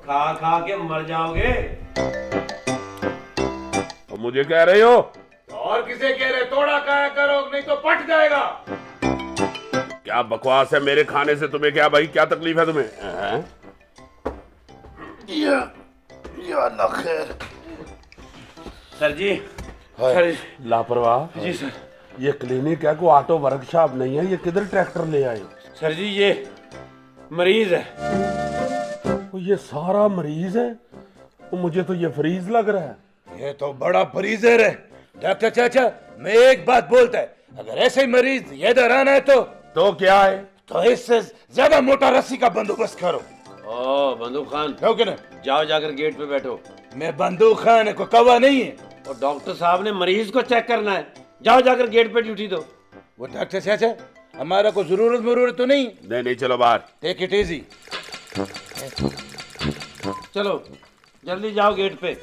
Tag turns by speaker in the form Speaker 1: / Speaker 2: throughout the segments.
Speaker 1: खा खा के मर जाओगे।
Speaker 2: और मुझे कह रहे हो?
Speaker 3: और किसे कह रहे? थोड़ा खाया करो नहीं तो पट जाएगा।
Speaker 2: क्या बकवास है? मेरे खाने से तुम्हें क्या भाई, क्या तकलीफ है तुम्हें? या अल्लाह खैर।
Speaker 1: सर जी, सर
Speaker 2: लापरवाह।
Speaker 1: जी सर।
Speaker 2: ये क्लिनिक है, को ऑटो वर्कशॉप नहीं है। ये किधर ट्रैक्टर ले आए?
Speaker 1: सर जी ये मरीज है।
Speaker 2: ये सारा मरीज है? मुझे तो ये फ्रीज लग रहा है।
Speaker 3: ये तो बड़ा फ्रीजर है। डॉक्टर चाचा, मैं एक बात बोलता है, अगर ऐसे मरीज इधर आना है तो
Speaker 2: क्या है?
Speaker 3: तो इससे ज्यादा मोटा रस्सी का बंदोबस्त करो।
Speaker 1: ओ बंदूक खान,
Speaker 3: क्यों ना?
Speaker 1: जाओ जाकर गेट पे बैठो।
Speaker 3: मैं बंदूक खान को कवा नहीं है।
Speaker 1: और डॉक्टर साहब ने मरीज को चेक करना है, जाओ जाकर गेट पे ड्यूटी दो।
Speaker 3: वो डॉक्टर चाचा, हमारा को जरूरत तो नहीं।
Speaker 2: नहीं चलो बाहर।
Speaker 3: Take it easy.
Speaker 1: चलो जल्दी जाओ गेट पे।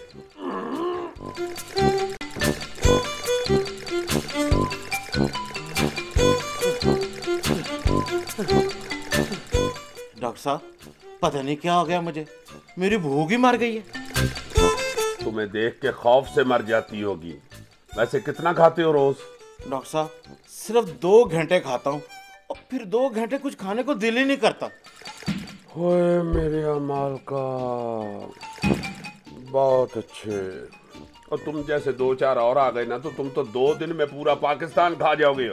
Speaker 4: डॉक्टर साहब, पता नहीं क्या हो गया मुझे, मेरी भूख ही मर गई है।
Speaker 2: तुम्हें देख के खौफ से मर जाती होगी। वैसे कितना खाते हो रोज?
Speaker 4: डॉक्टर साहब, सिर्फ 2 घंटे खाता हूँ और फिर 2 घंटे कुछ खाने को दिल ही नहीं करता।
Speaker 2: ओए मेरे अमाल का, बहुत अच्छे। और तुम जैसे 2-4 और आ गए ना तो तुम तो 2 दिन में पूरा पाकिस्तान खा जाओगे।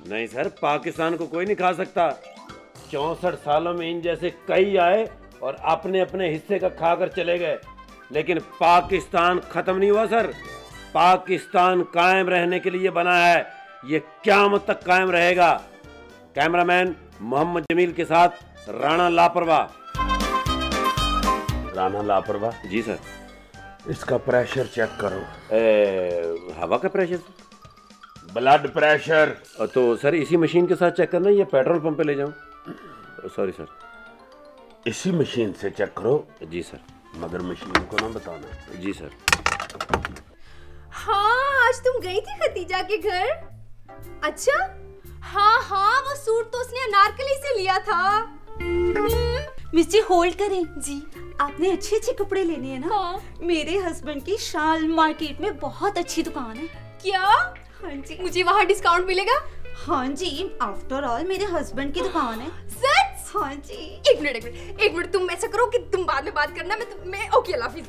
Speaker 1: नहीं सर, पाकिस्तान को कोई नहीं खा सकता। 64 सालों में इन जैसे कई आए और अपने अपने हिस्से का खाकर चले गए, लेकिन पाकिस्तान खत्म नहीं हुआ सर। पाकिस्तान कायम रहने के लिए बना है, ये क़यामत तक कायम रहेगा। कैमरामैन मोहम्मद जमील के साथ राणा लापरवाह।
Speaker 2: राणा लापरवाह?
Speaker 1: जी सर।
Speaker 2: इसका प्रेशर चेक करो।
Speaker 1: हवा का प्रेशर?
Speaker 2: Blood pressure.
Speaker 1: तो सर इसी मशीन के साथ चेक करना, ये पेट्रोल पंप पे ले जाऊं? Sorry sir.
Speaker 2: इसी मशीन से चेक करो?
Speaker 1: जी सर।
Speaker 2: मगर मशीन को ना बताना।
Speaker 1: जी सर।
Speaker 5: हाँ, आज तुम गई थी खतीजा के घर? अच्छा, हाँ, वो सूट तो उसने अनारकली से लिया था।
Speaker 6: मिस जी होल्ड करें जी। आपने अच्छे कपड़े लेने हैं ना?
Speaker 5: हाँ।
Speaker 6: मेरे हस्बैंड की शाल मार्केट में बहुत अच्छी दुकान है।
Speaker 5: क्या?
Speaker 6: हाँ जी।
Speaker 5: मुझे वहाँ डिस्काउंट मिलेगा?
Speaker 6: हाँ जी, आफ्टर ऑल मेरे हस्बैंड की दुकान है।
Speaker 5: सच?
Speaker 6: हाँ जी।
Speaker 5: एक मिनट, तुम ऐसा करो कि तुम बाद में बात करना, मैं ओके, अल्लाह हाफिज।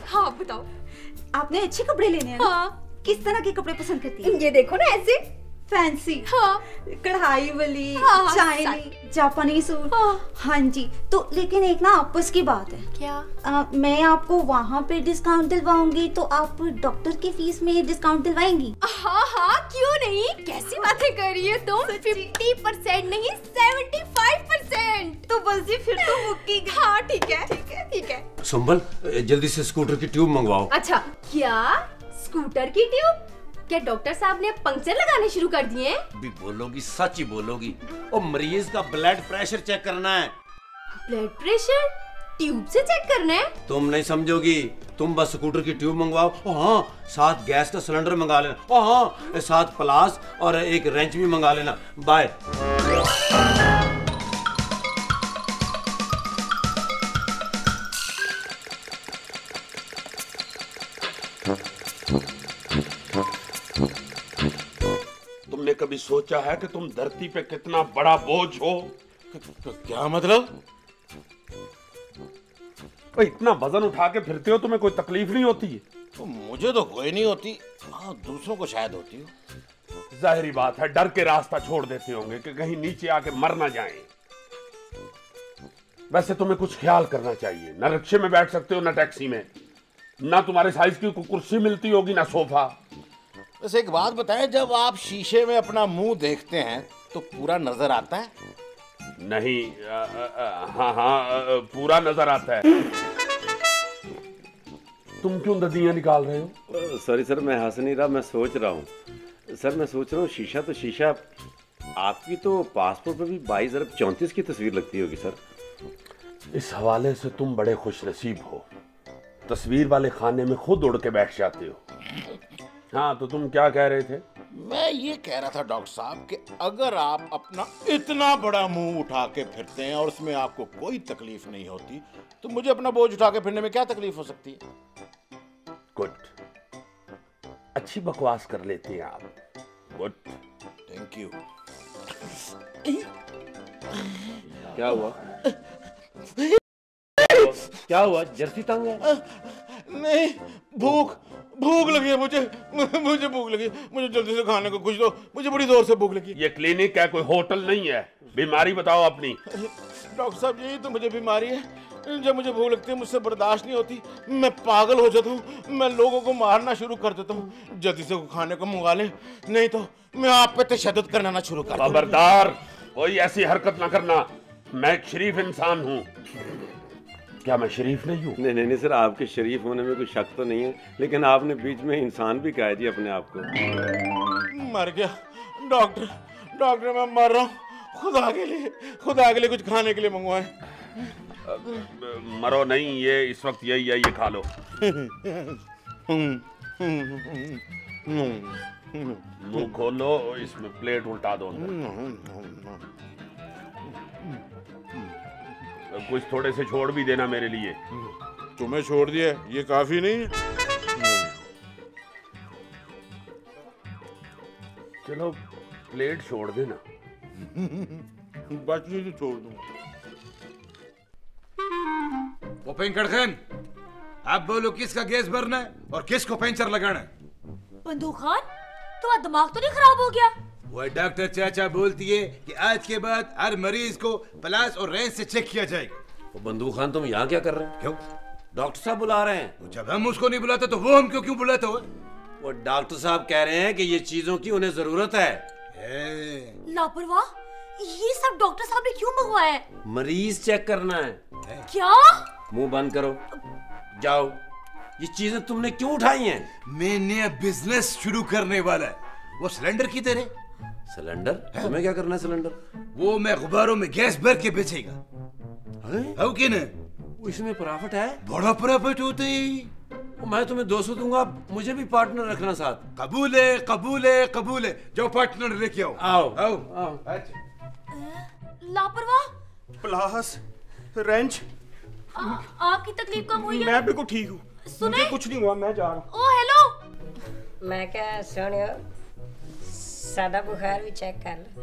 Speaker 5: हाँ बताओ।
Speaker 6: आपने अच्छे कपड़े लेने हैं ना?
Speaker 5: हाँ।
Speaker 6: किस तरह के कपड़े पसंद करती है?
Speaker 5: ये देखो ना, ऐसे
Speaker 6: फैंसी।
Speaker 5: हाँ।
Speaker 6: कढ़ाई वाली,
Speaker 5: हाँ,
Speaker 6: चाइनी, जापानी सूट।
Speaker 5: हाँ।
Speaker 6: हाँ जी। तो लेकिन एक ना आपस की बात है।
Speaker 5: क्या?
Speaker 6: मैं आपको वहाँ पे डिस्काउंट दिलवाऊंगी तो आप डॉक्टर की फीस में डिस्काउंट दिलवाएंगी?
Speaker 5: हाँ, क्यों नहीं? कैसी बातें कर रही है तुम? 50% नहीं, 75%।
Speaker 6: तो बस जी, फिर तो बुकिंग।
Speaker 5: हाँ ठीक है।
Speaker 1: सुंबल, जल्दी से स्कूटर की ट्यूब मंगवाओ।
Speaker 5: अच्छा, क्या स्कूटर की ट्यूब? क्या डॉक्टर साहब ने पंक्चर लगाने शुरू कर दिए?
Speaker 1: भी बोलोगी, सच ही बोलोगी। और मरीज का ब्लड प्रेशर चेक करना है।
Speaker 5: ब्लड प्रेशर ट्यूब से चेक करना है?
Speaker 1: तुम नहीं समझोगी, तुम बस स्कूटर की ट्यूब मंगवाओ। और हाँ, साथ गैस का सिलेंडर मंगा लेना। और हाँ, साथ प्लास और एक रेंच भी मंगा लेना। बाय।
Speaker 2: तुमने कभी सोचा है कि तुम धरती पे कितना बड़ा बोझ हो?
Speaker 3: क्या मतलब?
Speaker 2: इतना वजन उठा के फिरते हो, तुम्हें कोई तकलीफ नहीं होती है?
Speaker 3: तो मुझे तो कोई नहीं होती। हाँ, दूसरों को शायद होती हो।
Speaker 2: जाहिर बात है, डर के रास्ता छोड़ देते होंगे कि कहीं नीचे आके मर ना जाएं। वैसे तुम्हें कुछ ख्याल करना चाहिए। ना रिक्शे में बैठ सकते हो, ना टैक्सी में, ना तुम्हारे साइज की कुर्सी मिलती होगी, ना सोफा।
Speaker 3: वैसे एक बात बताएं, जब आप शीशे में अपना मुंह देखते हैं तो पूरा नजर आता है?
Speaker 2: नहीं, हाँ, पूरा नजर आता है। तुम क्यों ददियां निकाल रहे हो?
Speaker 1: सॉरी सर, मैं हंस नहीं रहा, मैं सोच रहा हूँ। सर मैं सोच रहा हूँ, शीशा तो शीशा, आपकी तो पासपोर्ट पर भी 22 अरब 34 की तस्वीर लगती होगी सर।
Speaker 2: इस हवाले से तुम बड़े खुशनसीब हो, तस्वीर वाले खाने में खुद उड़ के बैठ जाते हो। हाँ, तो तुम क्या कह रहे थे?
Speaker 4: मैं ये कह रहा था डॉक्टर साहब कि अगर आप अपना इतना बड़ा मुंह उठा के फिरते हैं और उसमें आपको कोई तकलीफ नहीं होती, तो मुझे अपना बोझ उठा के फिरने में क्या तकलीफ हो सकती है?
Speaker 2: गुड, अच्छी बकवास कर लेते हैं आप। Good,
Speaker 4: thank you.
Speaker 1: क्या हुआ? क्या हुआ? जर्सी तंग है?
Speaker 4: नहीं, भूख लगी है मुझे भूख लगी, मुझे जल्दी से खाने को कुछ दो, मुझे बड़ी जोर से भूख लगी।
Speaker 2: ये क्लिनिक है, कोई होटल नहीं है। बीमारी बताओ अपनी।
Speaker 4: डॉक्टर साहब यही तो मुझे बीमारी है, जब मुझे भूख लगती है मुझसे बर्दाश्त नहीं होती, मैं पागल हो जाता हूँ, मैं लोगों को मारना शुरू कर देता हूँ। जल्दी से खाने को मंगा ले, नहीं तो मैं आप पे तशद्दुद करना ना शुरू कर दूँ।
Speaker 2: खबरदार, कोई ऐसी हरकत ना करना। मैं एक शरीफ इंसान हूँ। क्या मैं शरीफ नहीं हूँ?
Speaker 1: नहीं सर, आपके शरीफ होने में कोई शक तो नहीं है, लेकिन आपने बीच में इंसान भी कह दिया अपने आप को।
Speaker 4: मर गया डॉक्टर, मैं मर रहा हूँ। खुदा के लिए कुछ खाने के लिए मंगवाएं।
Speaker 2: मरो नहीं, ये इस वक्त यही है, ये खा लो। मुंह खोलो, इसमें प्लेट उल्टा दो। कुछ थोड़े से छोड़ भी देना मेरे लिए।
Speaker 4: तुम्हें छोड़ दिया, ये काफी नहीं है?
Speaker 2: चलो प्लेट छोड़ देना।
Speaker 4: बच नहीं तो छोड़ दूंगा।
Speaker 3: वो पेंकड़ खान, आप बोलो किसका गैस भरना है और किसको पंचर लगाना है?
Speaker 7: बंदूक खान, तुम्हारा दिमाग तो नहीं खराब हो गया?
Speaker 3: वो डॉक्टर चाचा बोलती है कि आज के बाद हर मरीज को प्लास और रेंज से चेक किया जाएगा।
Speaker 1: वो बंदूक खान, तुम यहाँ क्या कर रहे हैं?
Speaker 3: क्यों?
Speaker 1: डॉक्टर साहब बुला रहे हैं।
Speaker 3: जब हम उसको नहीं बुलाते तो वो हम क्यों बुलाते हो?
Speaker 1: वो डॉक्टर साहब कह रहे हैं कि ये चीजों की उन्हें जरूरत है।
Speaker 7: लापरवाह, ये सब डॉक्टर साहब ने क्यों मंगवाया है?
Speaker 1: मरीज चेक करना है।
Speaker 7: क्या?
Speaker 1: मुंह बंद करो, जाओ। ये चीजें तुमने क्यों उठाई हैं?
Speaker 3: मैं नया बिजनेस शुरू करने वाला है। वो सिलेंडर किधर है?
Speaker 1: सिलेंडर? तुम्हें क्या करना है सिलेंडर?
Speaker 3: वो मैं गुब्बारों में गैस भर के बेचेगा। हो कि नहीं?
Speaker 1: इसमें प्रॉफिट है?
Speaker 3: बड़ा प्रॉफिट होता है।
Speaker 1: मैं तुम्हें 200 दूंगा, मुझे भी पार्टनर रखना साथ।
Speaker 3: कबूल है। जो पार्टनर लेके आओ।
Speaker 1: आओ।
Speaker 7: लापरवाह,
Speaker 8: प्लास, रेंच,
Speaker 7: आपकी तकलीफ कम हुई है?
Speaker 8: मैं बिल्कुल ठीक हूँ, मुझे कुछ नहीं हुआ, मैं जा रहा हूँ।
Speaker 7: ओ हेलो,
Speaker 9: मैं क्या सुनियो, सादा बुखार भी चेक कर लो।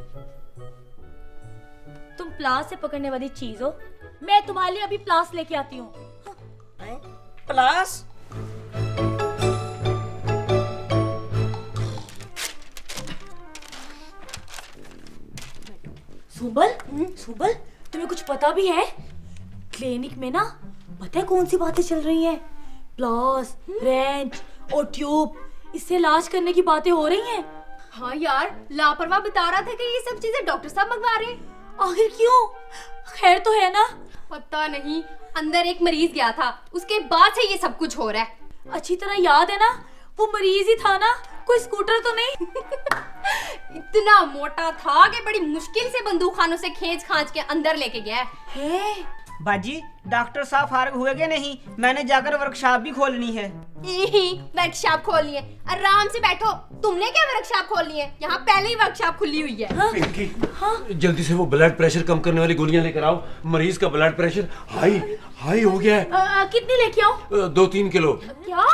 Speaker 7: तुम प्लास से पकड़ने वाली चीज हो, मैं तुम्हारे लिए अभी प्लास लेके आती हूँ।
Speaker 9: प्लास?
Speaker 7: सुबल, तुम्हें कुछ पता भी है? क्लिनिक में ना, पता है कौन सी बातें चल रही हैं? प्लास, रेंच और ट्यूब, इससे इलाज करने की बातें हो रही हैं।
Speaker 5: हाँ यार, लापरवाह बता रहा था कि ये सब चीजें डॉक्टर साहब मंगवा रहे हैं।
Speaker 7: आखिर क्यों? खैर तो है ना?
Speaker 5: पता नहीं, अंदर एक मरीज गया था, उसके बाद से ये सब कुछ हो रहा है।
Speaker 7: अच्छी तरह याद है ना? वो मरीज ही था ना, कोई स्कूटर तो नहीं?
Speaker 5: इतना मोटा था कि बड़ी मुश्किल से बंदूक खानों से खींच खांच के अंदर लेके गया
Speaker 7: है।
Speaker 10: बाजी, डॉक्टर साहब फारग हुए कि नहीं? मैंने जाकर वर्कशॉप भी खोलनी है।
Speaker 5: वर्कशॉप खोलनी है? आराम से बैठो। तुमने क्या वर्कशॉप खोलनी है? यहाँ पहले ही वर्कशॉप खुली हुई है।
Speaker 7: हाँ?
Speaker 1: जल्दी से वो ब्लड प्रेशर कम करने वाली गोलियां लेकर आओ। मरीज का ब्लड प्रेशर हाई हो गया है।
Speaker 7: कितनी लेके आओ?
Speaker 1: 2-3 किलो।
Speaker 7: क्या?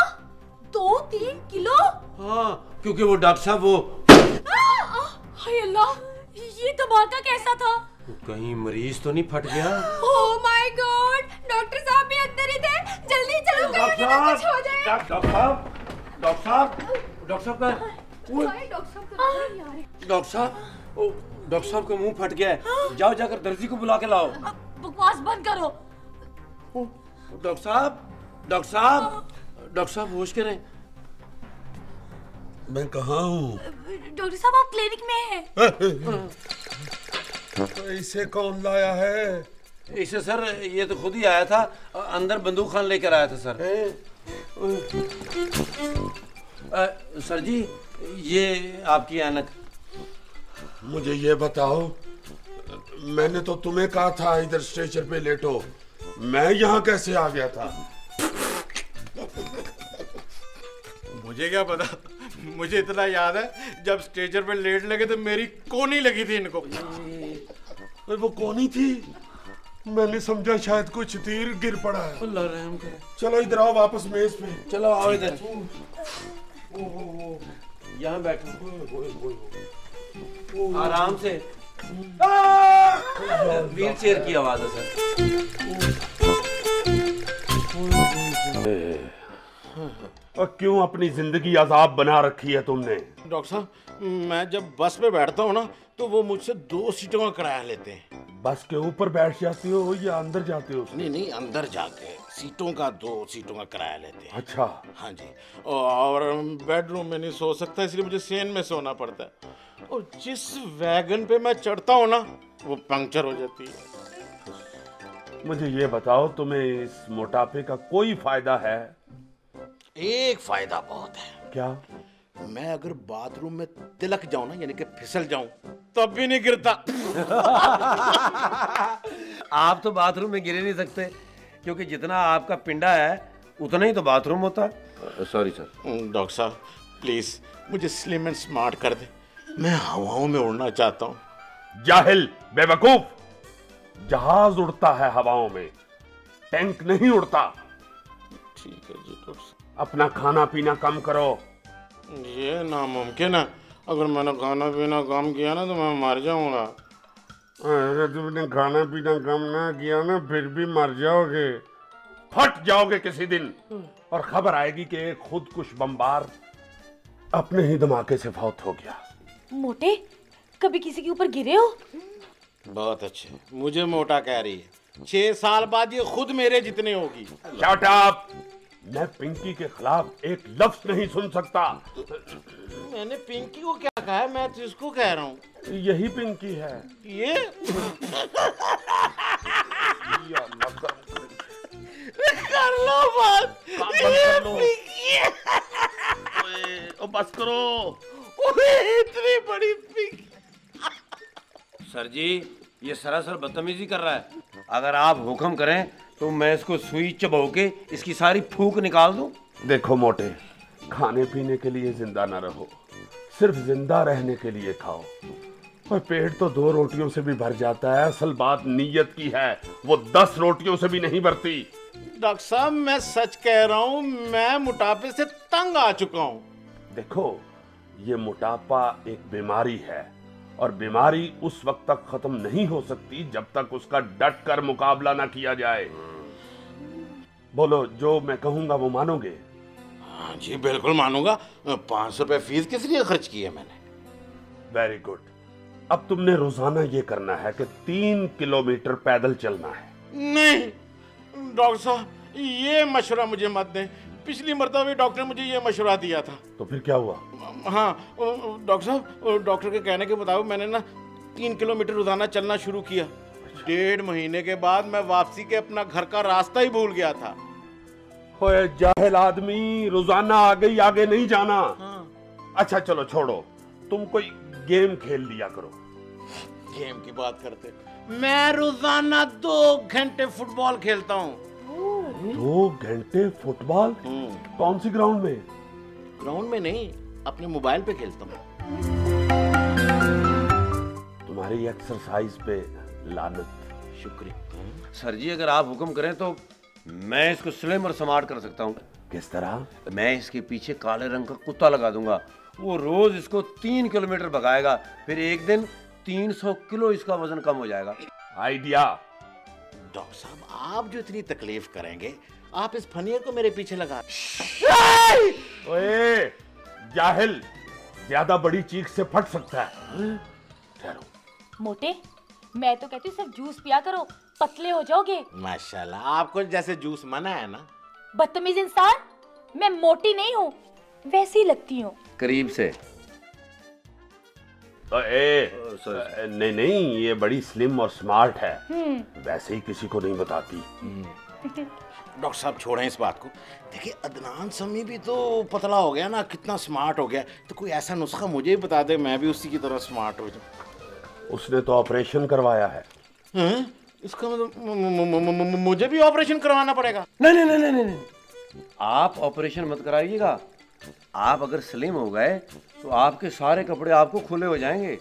Speaker 7: 2-3 किलो?
Speaker 1: हाँ, क्योंकि वो डॉक्टर साहब वो
Speaker 7: हाय अल्लाह, ये धमाका कैसा था?
Speaker 1: कहीं मरीज तो नहीं फट गया?
Speaker 5: ओह माय गॉड, डॉक्टर साहब भी अंदर ही थे। जल्दी चलो, कहीं ना कुछ हो जाए।
Speaker 1: डॉक्टर साहब का मुंह फट गया है। जाओ, जाकर दर्जी को बुला के लाओ।
Speaker 7: बकवास बंद करो।
Speaker 1: डॉक्टर साहब होश करें।
Speaker 2: मैं कहाँ हूँ?
Speaker 7: डॉक्टर साहब, आप क्लिनिक में हैं।
Speaker 2: इसे कौन लाया है?
Speaker 1: इसे सर, ये तो खुद ही आया था, अंदर बंदूक खान लेकर आया था सर। सर जी, ये आपकी ऐनक।
Speaker 2: मुझे ये बताओ, मैंने तो तुम्हें कहा था इधर स्ट्रेचर पे लेटो, मैं यहाँ कैसे आ गया था?
Speaker 8: मुझे क्या पता,
Speaker 4: मुझे इतना याद है जब स्टेजर पे लेट लगे तो मेरी कोनी लगी थी इनको।
Speaker 2: वो कोनी थी? मैंने समझा शायद कुछ तीर गिर पड़ा है।
Speaker 1: अल्लाह रहम करे।
Speaker 2: चलो इधर आओ वापस मेज पे।
Speaker 1: चलो आओ इधर। यहाँ बैठो। आराम से। व्हील चेयर की आवाज है सर।
Speaker 2: और क्यों अपनी जिंदगी अजाब बना रखी है तुमने?
Speaker 4: डॉक्टर साहब, मैं जब बस पे बैठता हूँ ना तो वो मुझसे 2 सीटों का किराया लेते हैं।
Speaker 2: बस के ऊपर बैठ जाते हो या अंदर जाते हो?
Speaker 4: नहीं, अंदर जाके सीटों का 2 सीटों का किराया लेते हैं।
Speaker 2: अच्छा।
Speaker 4: हाँ जी। और बेडरूम में नहीं सो सकता, इसलिए मुझे सेन में सोना पड़ता है। और जिस वैगन पे मैं चढ़ता हूँ ना वो पंक्चर हो जाती है।
Speaker 2: मुझे ये बताओ, तुम्हें इस मोटापे का कोई फायदा है?
Speaker 4: एक फायदा बहुत है।
Speaker 2: क्या?
Speaker 4: मैं अगर बाथरूम में तिलक जाऊं ना, यानी कि फिसल जाऊं, तब भी नहीं गिरता।
Speaker 1: आप तो बाथरूम में गिर नहीं सकते, क्योंकि जितना आपका पिंडा है उतना ही तो बाथरूम होता है। Sorry sir.
Speaker 4: डॉक्टर साहब प्लीज मुझे स्लिम एंड स्मार्ट कर दे, मैं हवाओं में उड़ना चाहता हूँ।
Speaker 2: जाहिल, बेवकूफ, जहाज उड़ता है हवाओं में, टैंक नहीं उड़ता।
Speaker 4: ठीक है जी डॉक्टर साहब।
Speaker 2: अपना खाना पीना कम करो।
Speaker 4: ये नामुमकिन है, अगर मैंने खाना पीना कम किया ना तो मैं मर जाऊंगा।
Speaker 2: अरे तुमने खाना पीना कम ना किया ना फिर भी मर जाओगे, फट जाओगे किसी दिन, और खबर आएगी कि एक खुदकुश बमबार अपने ही धमाके से फौत हो गया।
Speaker 7: मोटे, कभी किसी के ऊपर गिरे हो?
Speaker 4: बहुत अच्छे, मुझे मोटा कह रही है। 6 साल बाद ये खुद मेरे जितने होगी।
Speaker 2: Shut up! मैं पिंकी के खिलाफ एक लफ्ज नहीं सुन सकता।
Speaker 4: मैंने पिंकी को क्या कहा है, मैं तो इसको कह रहा हूँ।
Speaker 2: यही पिंकी है।
Speaker 4: ये कर लो बात,
Speaker 2: कर लो। ओ बस करो।
Speaker 4: इतनी बड़ी पिंकी।
Speaker 1: सर जी, ये सरासर बदतमीजी कर रहा है। अगर आप हुक्म करें तो मैं इसको सुई चबो के इसकी सारी फूक निकाल दूं।
Speaker 2: देखो मोटे, खाने पीने के लिए जिंदा ना रहो, सिर्फ जिंदा रहने के लिए खाओ। और पेट तो 2 रोटियों से भी भर जाता है, असल बात नीयत की है, वो 10 रोटियों से भी नहीं भरती।
Speaker 4: डॉक्टर साहब मैं सच कह रहा हूँ, मैं मोटापे से तंग आ चुका हूँ।
Speaker 2: देखो, ये मोटापा एक बीमारी है, और बीमारी उस वक्त तक खत्म नहीं हो सकती जब तक उसका डट कर मुकाबला ना किया जाए। बोलो, जो मैं कहूंगा वो मानोगे?
Speaker 4: हाँ जी बिल्कुल मानूंगा। 500 रुपए फीस किस लिए खर्च की है मैंने?
Speaker 2: Very good. अब तुमने रोजाना ये करना है कि 3 किलोमीटर पैदल चलना है।
Speaker 4: नहीं डॉक्टर साहब, ये मशवरा मुझे मत दें। पिछली मरतबा भी डॉक्टर ने मुझे ये मशवरा दिया था।
Speaker 2: तो फिर क्या हुआ?
Speaker 4: हाँ डॉक्टर साहब, डॉक्टर के कहने के मुताबिक मैंने ना 3 किलोमीटर रोजाना चलना शुरू किया। 1.5 महीने के बाद मैं वापसी के अपना घर का रास्ता ही भूल गया था।
Speaker 2: ओए जाहिल आदमी, रोजाना आगे आगे नहीं जाना।
Speaker 4: हाँ।
Speaker 2: अच्छा चलो छोड़ो, तुम कोई गेम खेल लिया करो।
Speaker 4: गेम की बात करते, मैं रोजाना 2 घंटे फुटबॉल खेलता हूँ।
Speaker 2: 2 घंटे फुटबॉल? कौन सी ग्राउंड में?
Speaker 4: ग्राउंड में नहीं, अपने मोबाइल पे खेलता हूँ।
Speaker 2: तुम्हारी एक्सरसाइज पे लानत।
Speaker 4: शुक्रिया
Speaker 1: सर जी, अगर आप हुक्म करें तो मैं इसको स्लिम और स्मार्ट कर सकता हूँ।
Speaker 2: किस तरह?
Speaker 1: मैं इसके पीछे काले रंग का कुत्ता लगा दूंगा, वो रोज इसको 3 किलोमीटर भगाएगा, फिर एक दिन 300 किलो इसका वजन कम हो जाएगा।
Speaker 2: आइडिया।
Speaker 4: डॉक्टर साहब, आप जो इतनी तकलीफ करेंगे, आप इस फनियर को मेरे पीछे लगा।
Speaker 2: ओए जाहिल, ज्यादा बड़ी चीख से फट सकता है। ठहरो।
Speaker 7: मोटे, मैं तो कहती हूँ सब जूस पिया करो, पतले हो जाओगे।
Speaker 4: माशाल्लाह, आपको जैसे जूस मना है ना।
Speaker 7: बदतमीज इंसान, मैं मोटी नहीं हूँ, वैसी लगती हूँ।
Speaker 1: करीब से।
Speaker 2: नहीं नहीं, ये बड़ी स्लिम और स्मार्ट है, वैसे ही किसी को नहीं बताती।
Speaker 4: डॉक्टर साहब छोड़ें इस बात को। देखिए अदनान समी भी तो पतला हो गया ना, कितना स्मार्ट हो गया। तो कोई ऐसा नुस्खा मुझे ही बता दे, मैं भी उसी की तरह स्मार्ट हो जाऊं।
Speaker 2: उसने तो ऑपरेशन करवाया है।
Speaker 4: इसका मतलब मुझे भी ऑपरेशन करवाना पड़ेगा?
Speaker 1: नहीं नहीं नहीं नहीं नहीं, आप ऑपरेशन मत कराइएगा, आप अगर स्लिम हो गए तो आपके सारे कपड़े आपको खुले हो जाएंगे।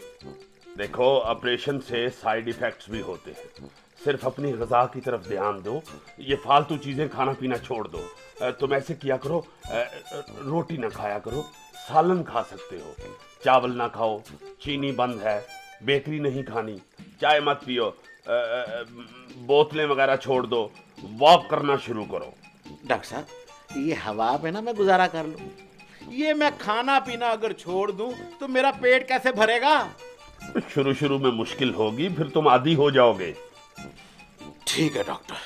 Speaker 2: देखो, ऑपरेशन से साइड इफेक्ट्स भी होते हैं। सिर्फ अपनी ग़िज़ा की तरफ ध्यान दो, ये फालतू चीज़ें खाना पीना छोड़ दो। तुम ऐसे किया करो, रोटी ना खाया करो, सालन खा सकते हो, चावल ना खाओ, चीनी बंद है, बेकरी नहीं खानी, चाय मत पियो, बोतलें वगैरह छोड़ दो, वॉक करना शुरू करो।
Speaker 4: डॉक्टर साहब, ये हवा पे ना मैं गुजारा कर लूं, ये मैं खाना पीना अगर छोड़ दूं तो मेरा पेट कैसे भरेगा?
Speaker 2: शुरू में मुश्किल होगी, फिर तुम आदी हो जाओगे।
Speaker 4: ठीक है डॉक्टर,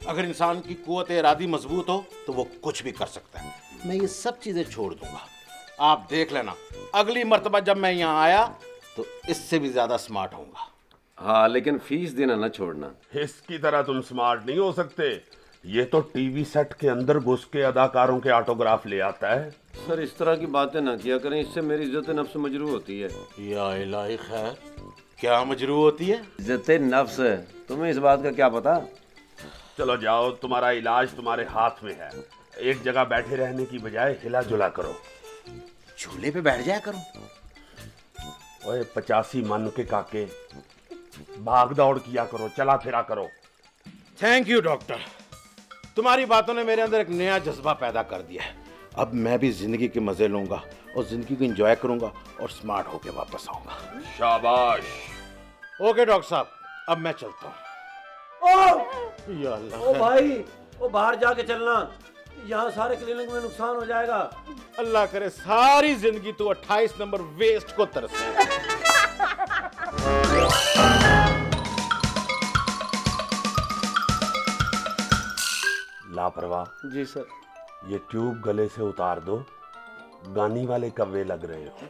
Speaker 4: अगर इंसान की कुव्वत इरादी मजबूत हो तो वो कुछ भी कर सकता है। मैं ये सब चीजें छोड़ दूंगा, आप देख लेना अगली मर्तबा जब मैं यहाँ आया तो इससे भी ज्यादा स्मार्ट होऊंगा।
Speaker 1: हाँ, लेकिन फीस देना ना छोड़ना।
Speaker 2: इसकी तरह तुम स्मार्ट नहीं हो सकते, ये तो टीवी सेट के अंदर घुस के अदाकारों के ऑटोग्राफ ले आता है।
Speaker 1: सर, इस तरह की बातें ना किया करें, इससे मेरी इज्जत नफ्स मजरूह होती है।
Speaker 4: या इलाही खैर, क्या मजरूह होती है?
Speaker 1: इज्जत नफ्स। तुम्हें इस बात का क्या पता?
Speaker 2: चलो जाओ, तुम्हारा इलाज तुम्हारे हाथ में है। एक जगह बैठे रहने की बजाय हिला जुला करो।
Speaker 4: झूले पे बैठ जाया करो।
Speaker 2: ओए 85 मन के काके, भाग दौड़ किया करो, चला फिरा करो।
Speaker 4: थैंक यू डॉक्टर, तुम्हारी बातों ने मेरे अंदर एक नया जज्बा पैदा कर दिया है। अब मैं भी जिंदगी के मजे लूंगा और जिंदगी को एंजॉय करूंगा और स्मार्ट होके वापस आऊंगा।
Speaker 2: शाबाश।
Speaker 4: ओके डॉक्टर साहब, अब मैं चलता हूँ। या अल्लाह।
Speaker 1: ओ भाई, ओ बाहर जाके चलना, यहाँ सारे क्लिनिक में नुकसान हो जाएगा।
Speaker 4: अल्लाह करे सारी जिंदगी तू 28 नंबर वेस्ट को तरसे।
Speaker 2: लापरवाह।
Speaker 1: जी सर।
Speaker 2: ये ट्यूब गले से उतार दो, गानी वाले कव्वे लग रहे हो।